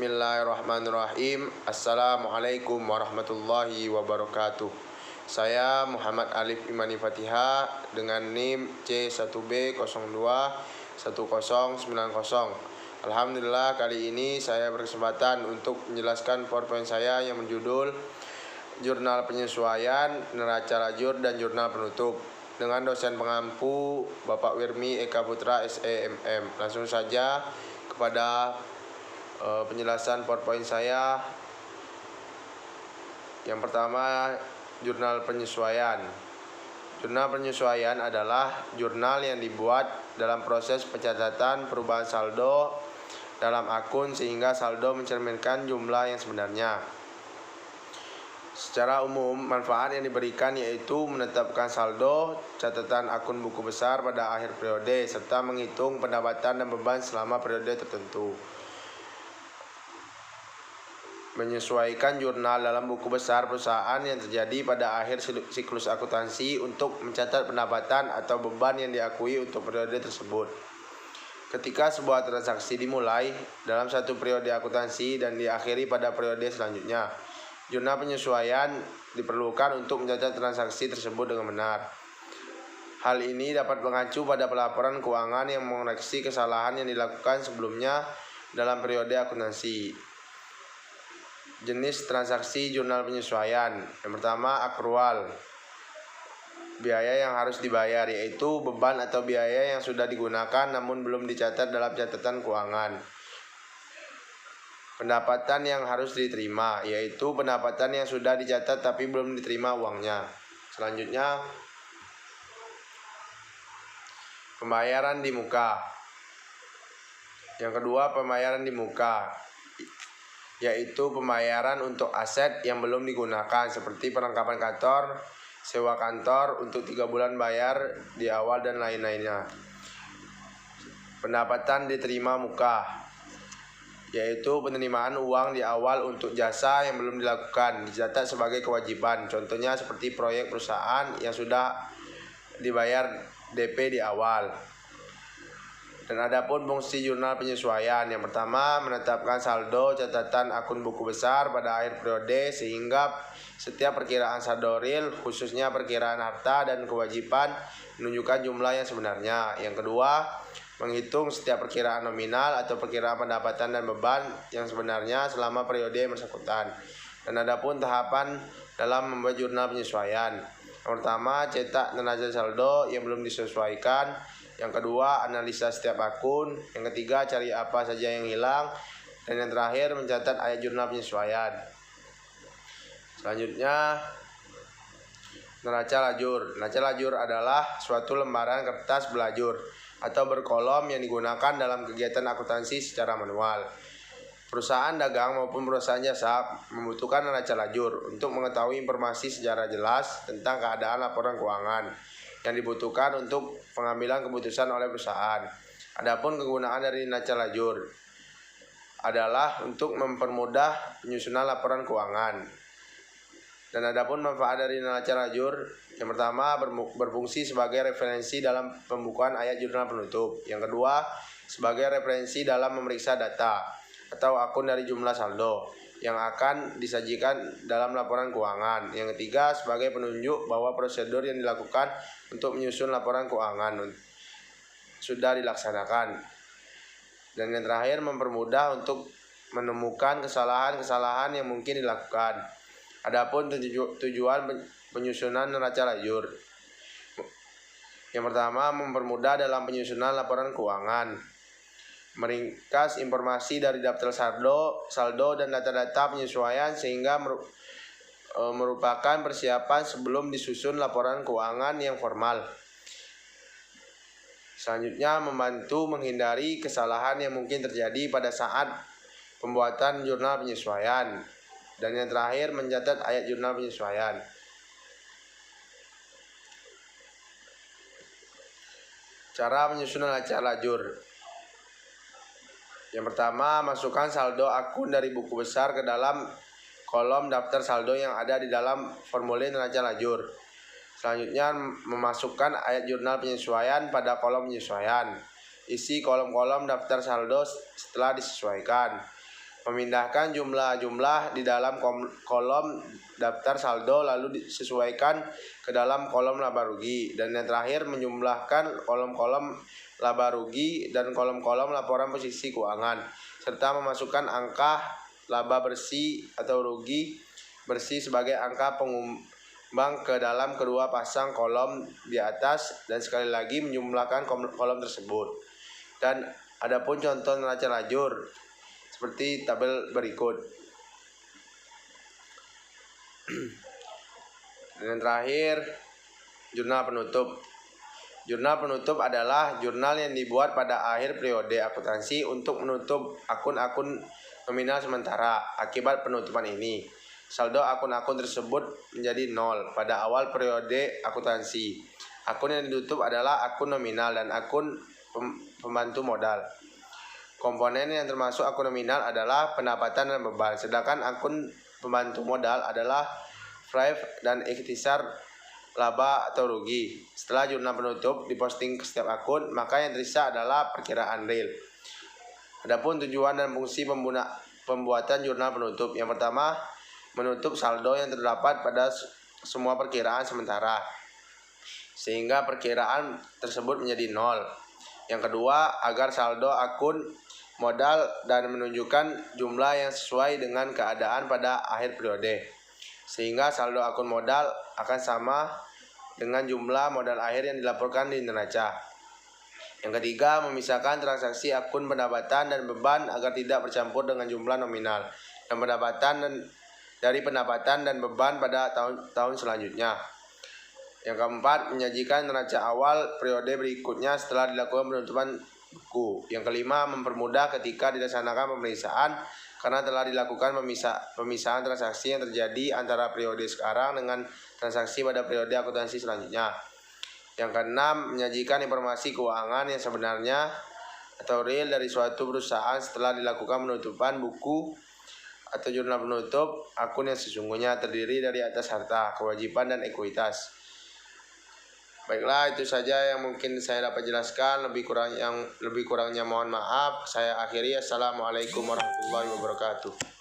Bismillahirrahmanirrahim. Assalamualaikum warahmatullahi wabarakatuh. Saya Muhammad Alif Imani Fatiha dengan NIM C1B021090. Alhamdulillah, kali ini saya berkesempatan untuk menjelaskan PowerPoint saya yang berjudul Jurnal Penyesuaian, Neraca Lajur, dan Jurnal Penutup dengan dosen pengampu Bapak Wirmi Eka Putra SEMM. Langsung saja kepada penjelasan PowerPoint saya. Yang pertama, jurnal penyesuaian. Jurnal penyesuaian adalah jurnal yang dibuat dalam proses pencatatan perubahan saldo dalam akun sehingga saldo mencerminkan jumlah yang sebenarnya. Secara umum, manfaat yang diberikan yaitu menetapkan saldo catatan akun buku besar pada akhir periode serta menghitung pendapatan dan beban selama periode tertentu. Menyesuaikan jurnal dalam buku besar perusahaan yang terjadi pada akhir siklus akuntansi untuk mencatat pendapatan atau beban yang diakui untuk periode tersebut. Ketika sebuah transaksi dimulai dalam satu periode akuntansi dan diakhiri pada periode selanjutnya, jurnal penyesuaian diperlukan untuk mencatat transaksi tersebut dengan benar. Hal ini dapat mengacu pada pelaporan keuangan yang mengoreksi kesalahan yang dilakukan sebelumnya dalam periode akuntansi. Jenis transaksi jurnal penyesuaian. Yang pertama, akrual. Biaya yang harus dibayar, yaitu beban atau biaya yang sudah digunakan namun belum dicatat dalam catatan keuangan. Pendapatan yang harus diterima, yaitu pendapatan yang sudah dicatat tapi belum diterima uangnya. Selanjutnya, pembayaran di muka. Yang kedua, pembayaran di muka, yaitu pembayaran untuk aset yang belum digunakan seperti perlengkapan kantor, sewa kantor untuk 3 bulan bayar di awal dan lain-lainnya. Pendapatan diterima muka, yaitu penerimaan uang di awal untuk jasa yang belum dilakukan, dicatat sebagai kewajiban. Contohnya seperti proyek perusahaan yang sudah dibayar DP di awal. Dan adapun fungsi jurnal penyesuaian, yang pertama, menetapkan saldo catatan akun buku besar pada akhir periode sehingga setiap perkiraan saldo real, khususnya perkiraan harta dan kewajiban, menunjukkan jumlah yang sebenarnya. Yang kedua, menghitung setiap perkiraan nominal atau perkiraan pendapatan dan beban yang sebenarnya selama periode yang bersangkutan. Dan adapun tahapan dalam membuat jurnal penyesuaian, yang pertama, cetak neraca saldo yang belum disesuaikan. Yang kedua, analisa setiap akun. Yang ketiga, cari apa saja yang hilang. Dan yang terakhir, mencatat ayat jurnal penyesuaian. Selanjutnya, neraca lajur. Neraca lajur adalah suatu lembaran kertas belajur atau berkolom yang digunakan dalam kegiatan akuntansi secara manual. Perusahaan dagang maupun perusahaan jasa membutuhkan neraca lajur untuk mengetahui informasi secara jelas tentang keadaan laporan keuangan yang dibutuhkan untuk pengambilan keputusan oleh perusahaan. Adapun kegunaan dari neraca lajur adalah untuk mempermudah penyusunan laporan keuangan. Dan adapun manfaat dari neraca lajur, yang pertama, berfungsi sebagai referensi dalam pembukuan ayat jurnal penutup. Yang kedua, sebagai referensi dalam memeriksa data atau akun dari jumlah saldo yang akan disajikan dalam laporan keuangan. Yang ketiga, sebagai penunjuk bahwa prosedur yang dilakukan untuk menyusun laporan keuangan sudah dilaksanakan. Dan yang terakhir, mempermudah untuk menemukan kesalahan-kesalahan yang mungkin dilakukan. Adapun tujuan penyusunan neraca lajur, yang pertama, mempermudah dalam penyusunan laporan keuangan, meringkas informasi dari daftar saldo dan data-data penyesuaian sehingga merupakan persiapan sebelum disusun laporan keuangan yang formal. Selanjutnya, membantu menghindari kesalahan yang mungkin terjadi pada saat pembuatan jurnal penyesuaian. Dan yang terakhir, mencatat ayat jurnal penyesuaian. Cara menyusun neraca lajur. Yang pertama, masukkan saldo akun dari buku besar ke dalam kolom daftar saldo yang ada di dalam formulir neraca lajur. Selanjutnya, memasukkan ayat jurnal penyesuaian pada kolom penyesuaian. Isi kolom-kolom daftar saldo setelah disesuaikan. Memindahkan jumlah-jumlah di dalam kolom daftar saldo lalu disesuaikan ke dalam kolom laba rugi. Dan yang terakhir, menjumlahkan kolom-kolom laba rugi dan kolom-kolom laporan posisi keuangan serta memasukkan angka laba bersih atau rugi bersih sebagai angka pengumbang ke dalam kedua pasang kolom di atas, dan sekali lagi menjumlahkan kolom tersebut. Dan adapun contoh neraca lajur seperti tabel berikut. Dan yang terakhir, jurnal penutup. Jurnal penutup adalah jurnal yang dibuat pada akhir periode akuntansi untuk menutup akun-akun nominal sementara. Akibat penutupan ini, saldo akun-akun tersebut menjadi nol pada awal periode akuntansi. Akun yang ditutup adalah akun nominal dan akun pembantu modal. Komponen yang termasuk akun nominal adalah pendapatan dan beban, sedangkan akun pembantu modal adalah prive dan ikhtisar laba atau rugi. Setelah jurnal penutup diposting ke setiap akun, maka yang tersisa adalah perkiraan real. Adapun tujuan dan fungsi pembuatan jurnal penutup. Yang pertama, menutup saldo yang terdapat pada semua perkiraan sementara, sehingga perkiraan tersebut menjadi nol. Yang kedua, agar saldo akun modal dan menunjukkan jumlah yang sesuai dengan keadaan pada akhir periode, sehingga saldo akun modal akan sama dengan jumlah modal akhir yang dilaporkan di neraca. Yang ketiga, memisahkan transaksi akun pendapatan dan beban agar tidak bercampur dengan jumlah nominal dan pendapatan dari pendapatan dan beban pada tahun selanjutnya. Yang keempat, menyajikan neraca awal periode berikutnya setelah dilakukan penutupan buku. Yang kelima, mempermudah ketika dilaksanakan pemeriksaan karena telah dilakukan pemisahan transaksi yang terjadi antara periode sekarang dengan transaksi pada periode akuntansi selanjutnya. Yang keenam, menyajikan informasi keuangan yang sebenarnya atau real dari suatu perusahaan setelah dilakukan penutupan buku atau jurnal penutup. Akun yang sesungguhnya terdiri dari atas harta, kewajiban, dan ekuitas. Baiklah, itu saja yang mungkin saya dapat jelaskan. Lebih kurangnya mohon maaf. Saya akhiri. Assalamualaikum warahmatullahi wabarakatuh.